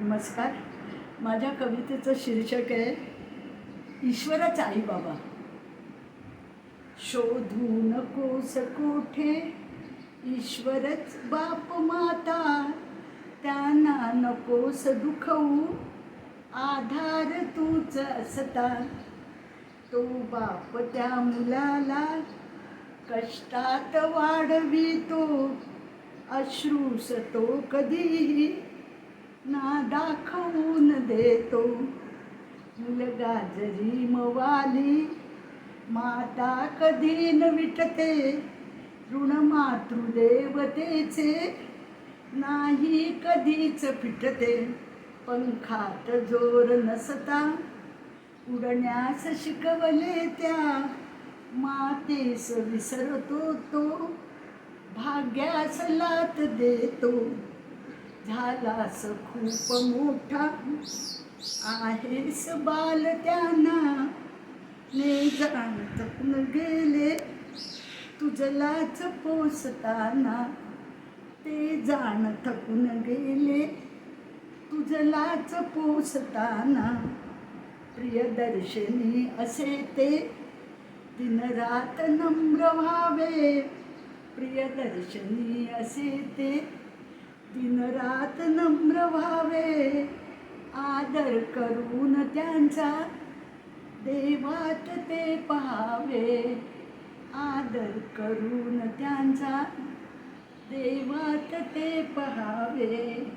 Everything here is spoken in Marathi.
नमस्कार. माझ्या कवितेचं शीर्षक आहे ईश्वरच आई बाबा. शोधू नकोस कोठे ईश्वरच बाप माता, त्यांना नकोस दुखवू आधार तूच असता. तो बाप त्या मुलाला कष्टात वाढवितो, अश्रूस तो कधीही ना दाखवून देतो. मुलगा जरी मवाली माता कधी न विटते, ऋण मातृदेवतेचे नाही कधीच फिटते. पंखात जोर नसता उडण्यास शिकवले त्या मातेस विसरतो तो, भाग्यास लाथ देतो. झालास खूप मोठा आहेस बाल त्यांना, ने जाण थकून गेले तुझलाच पोसताना. ते जाण थकून गेले तुझलाच पोसताना. प्रियदर्शनी असे ते दिनरात नम्र व्हावे. प्रियदर्शनी असे ते दिनरात नम्र व्हावे. आदर करून त्यांचा देवात ते पहावे. आदर करून त्यांचा देवात ते पहावे.